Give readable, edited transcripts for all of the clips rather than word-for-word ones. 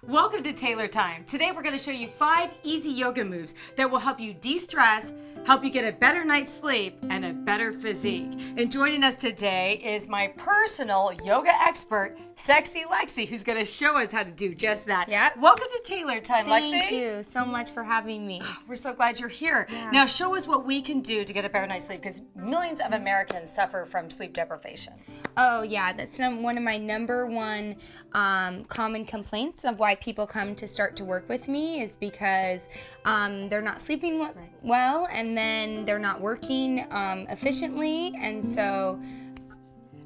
Welcome to Taylor Time. Today we're going to show you 5 easy yoga moves that will help you de-stress, help you get a better night's sleep, and a better physique. And joining us today is my personal yoga expert, Sexy Lexi, who's going to show us how to do just that. Yep. Welcome to Taylor Time, Lexi. Thank you so much for having me. We're so glad you're here. Yeah. Now show us what we can do to get a better night's sleep, because millions of Americans suffer from sleep deprivation. Oh yeah, that's one of my #1 common complaints of why people come to start to work with me is because they're not sleeping well, and then they're not working efficiently, and so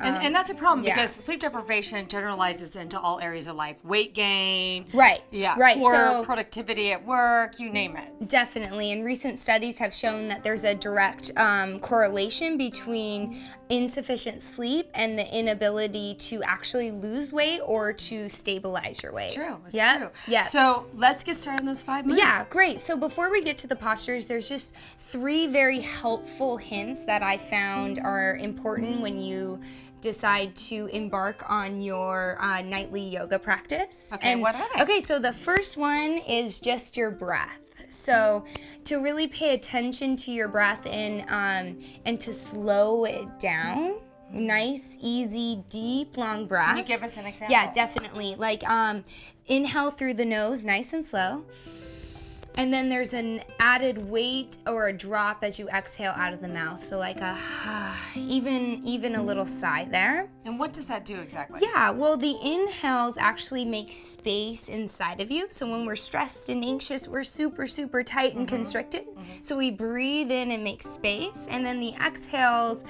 And that's a problem yeah. because sleep deprivation generalizes into all areas of life. Weight gain. Right. Yeah. Right. Poor So productivity at work, you name it. definitely, and recent studies have shown that there's a direct correlation between insufficient sleep and the inability to actually lose weight or to stabilize your weight. It's true. It's Yep. true. Yep. So let's get started on those 5 moves. Yeah, great. So before we get to the postures, there's just 3 very helpful hints that I found are important when you decide to embark on your nightly yoga practice. Okay, And, what are they? Okay, so the first one is just your breath. So to really pay attention to your breath and to slow it down. Nice, easy, deep, long breaths. Can you give us an example? Yeah, definitely. Like inhale through the nose, nice and slow. And then there's an added weight or a drop as you exhale out of the mouth. So like a even a little sigh there. And what does that do exactly? Yeah, well, the inhales actually make space inside of you. So when we're stressed and anxious, we're super, super tight and constricted. So we breathe in and make space. And then the exhales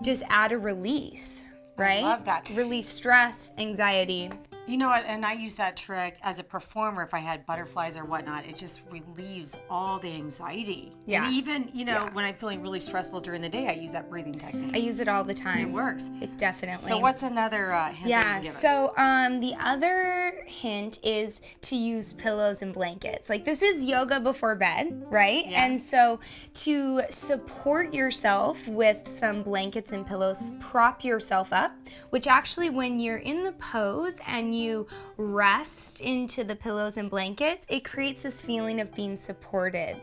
just add a release, right? I love that. Release stress, anxiety. You know what, and I use that trick as a performer if I had butterflies or whatnot. It just relieves all the anxiety. Yeah. And even, when I'm feeling really stressful during the day, I use that breathing technique. I use it all the time. It works. It definitely. So what's another hint that you Yeah, can give us? so the other hint is to use pillows and blankets. Like this is yoga before bed, right? Yeah. And so to support yourself with some blankets and pillows, prop yourself up, which actually when you're in the pose and you rest into the pillows and blankets, it creates this feeling of being supported.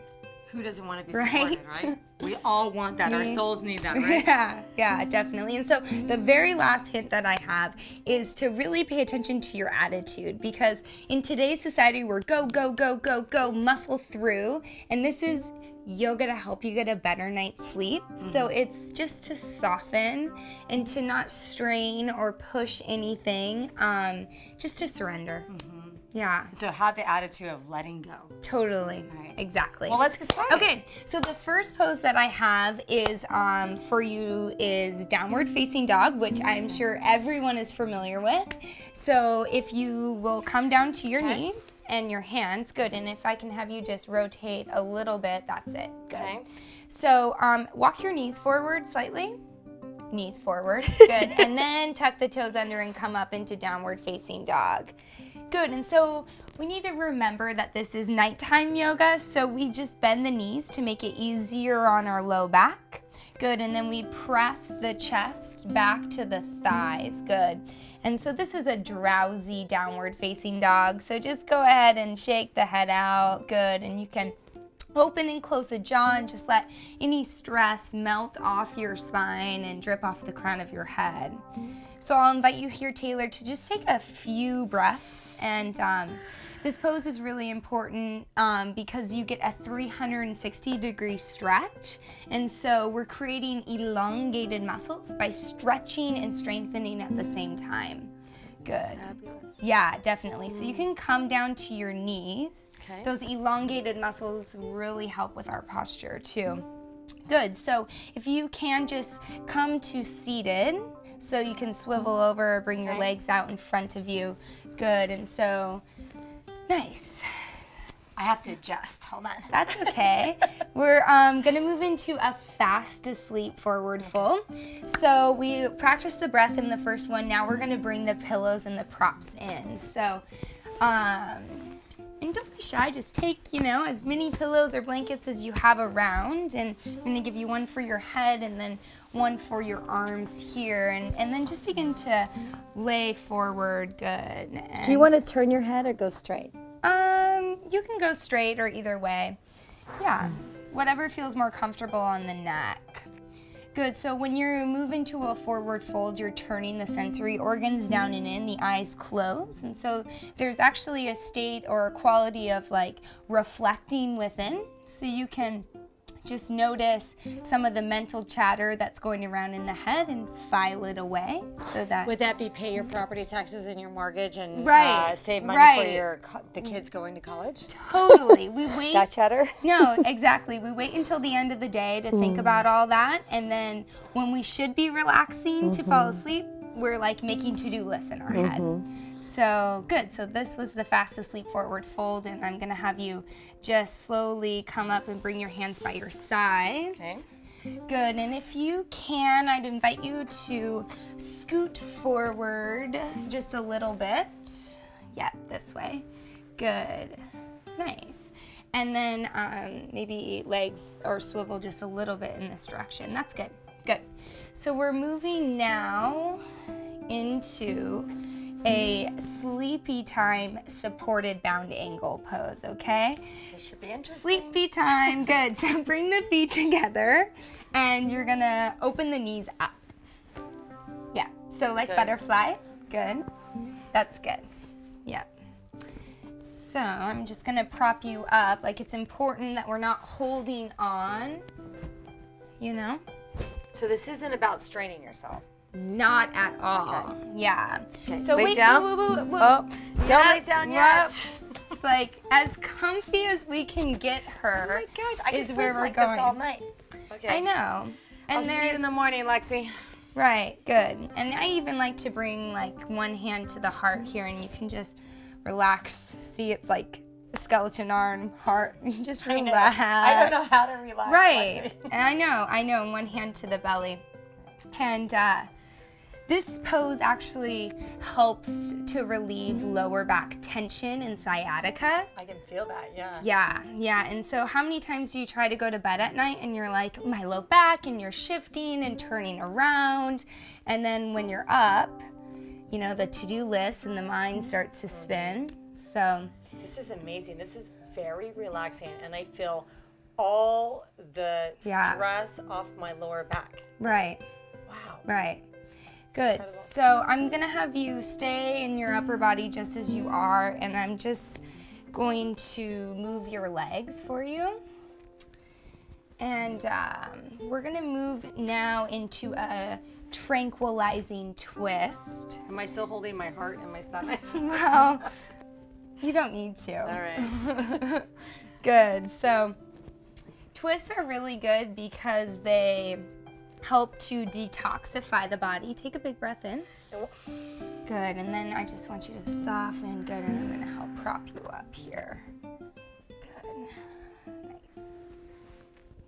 Who doesn't want to be Right? supported, right? We all want that. Our souls need that, right? Yeah, definitely. And so the very last hint that I have is to really pay attention to your attitude, because in today's society we're go, go, go, go, go, muscle through, and this is yoga to help you get a better night's sleep. So it's just to soften and to not strain or push anything, just to surrender. Yeah. So have the attitude of letting go. Totally. Right. Exactly. Well, let's get started. Okay, so the first pose that I have is for you is downward facing dog, which I'm sure everyone is familiar with. So if you will come down to your knees and your hands, good. And if I can have you just rotate a little bit, that's it. Good. Okay. So walk your knees forward slightly. Knees forward. Good. And then tuck the toes under and come up into downward facing dog. Good, and so we need to remember that this is nighttime yoga, so we just bend the knees to make it easier on our low back. Good, and then we press the chest back to the thighs. Good. And so this is a drowsy downward facing dog, so just go ahead and shake the head out. Good, and you can open and close the jaw and just let any stress melt off your spine and drip off the crown of your head. So I'll invite you here, Taylor, to just take a few breaths. And this pose is really important because you get a 360-degree stretch. And so we're creating elongated muscles by stretching and strengthening at the same time. Good. Fabulous. Yeah, definitely. So you can come down to your knees. Okay. Those elongated muscles really help with our posture too. Good. So if you can just come to seated, so you can swivel over, bring your legs out in front of you. Good. And so, nice. I have to adjust. Hold on. That's okay. We're gonna move into a fast asleep forward fold. So we practiced the breath in the first one. Now we're gonna bring the pillows and the props in. So And don't be shy, just take, as many pillows or blankets as you have around, and I'm gonna give you one for your head and then one for your arms here, and then just begin to lay forward, good. And, do you want to turn your head or go straight? You can go straight or either way. Yeah, whatever feels more comfortable on the neck. Good, so when you're moving to a forward fold, you're turning the sensory organs down and in, the eyes close. And so there's actually a state or a quality of like reflecting within. So you can just notice some of the mental chatter that's going around in the head and file it away so that... Would that be pay your property taxes and your mortgage and save money for the kids going to college? Totally. We wait... That chatter? No, exactly. We wait until the end of the day to think about all that, and then when we should be relaxing to fall asleep, we're like making to-do lists in our head. So good, so this was the fast asleep forward fold, and I'm gonna have you just slowly come up and bring your hands by your sides. Okay. Good, and if you can, I'd invite you to scoot forward just a little bit. Yeah, this way. Good, nice. And then maybe legs or swivel just a little bit in this direction. That's good, good. So we're moving now into a sleepy time supported bound angle pose, okay? This should be interesting. Sleepy time, good. So bring the feet together and you're gonna open the knees up. Yeah, so like butterfly, good. That's good, yeah. So I'm just gonna prop you up. Like it's important that we're not holding on, So this isn't about straining yourself. Not at all. Okay. Yeah. Okay. So lay wait, down. Whoa. Oh, don't lay down yet. It's like as comfy as we can get her. Oh my gosh, I is can where sleep we're like going. this all night. Okay. I know. And I'll see you in the morning, Lexi. Right. Good. And I even like to bring like one hand to the heart here, and you can just relax. See, it's like a skeleton arm, heart. You just relax. I don't know how to relax. Right. Lexi. And I know. And one hand to the belly. And this pose actually helps to relieve lower back tension and sciatica. I can feel that, yeah. Yeah. And so how many times do you try to go to bed at night and you're like, my low back, and you're shifting and turning around, and then when you're up, the to-do list and the mind starts to spin. So this is amazing. This is very relaxing, and I feel all the stress off my lower back. Right. Wow. Right. Good. So I'm going to have you stay in your upper body just as you are, and I'm just going to move your legs for you. And we're going to move now into a tranquilizing twist. Am I still holding my heart in my stomach? Well, you don't need to. All right. Good. So twists are really good because they help to detoxify the body. Take a big breath in. Good, and then I just want you to soften. Good, and I'm gonna help prop you up here. Good, nice,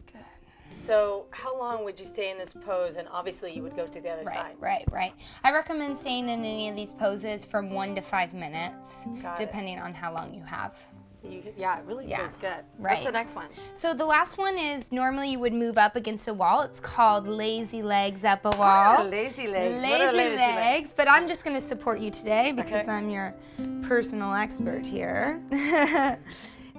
good. So how long would you stay in this pose? And obviously you would go to the other side. Right. I recommend staying in any of these poses from 1 to 5 minutes, depending on how long you have. Yeah, it really feels good. Right. What's the next one? So the last one is normally you would move up against a wall. It's called lazy legs up a wall. Lazy legs. Lazy legs. But I'm just going to support you today because I'm your personal expert here.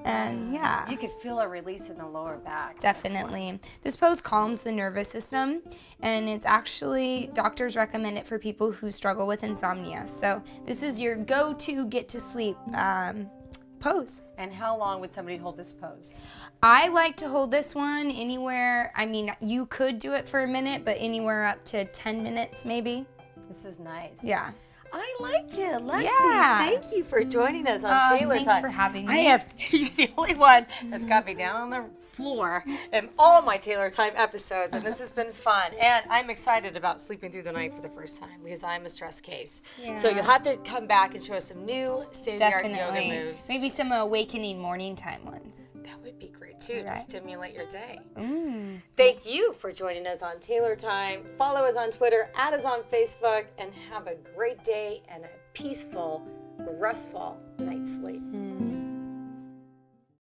And yeah. You could feel a release in the lower back. Definitely. This pose calms the nervous system, and it's actually, doctors recommend it for people who struggle with insomnia. So this is your go-to get to sleep pose. And how long would somebody hold this pose? I like to hold this one anywhere, you could do it for a minute, but anywhere up to 10 minutes maybe. This is nice. Yeah. I like it, Lexi. Yeah. Thank you for joining us on Taylor Time. Thanks for having me. You're the only one that's got me down on the floor in all my Taylor Time episodes, and this has been fun. And I'm excited about sleeping through the night for the first time because I'm a stress case. Yeah. So you'll have to come back and show us some new state-of-the-art yoga moves. Maybe some awakening morning time ones. That would be great too, to stimulate your day. Thank you for joining us on Taylor Time. Follow us on Twitter, add us on Facebook, and have a great day and a peaceful, restful night's sleep.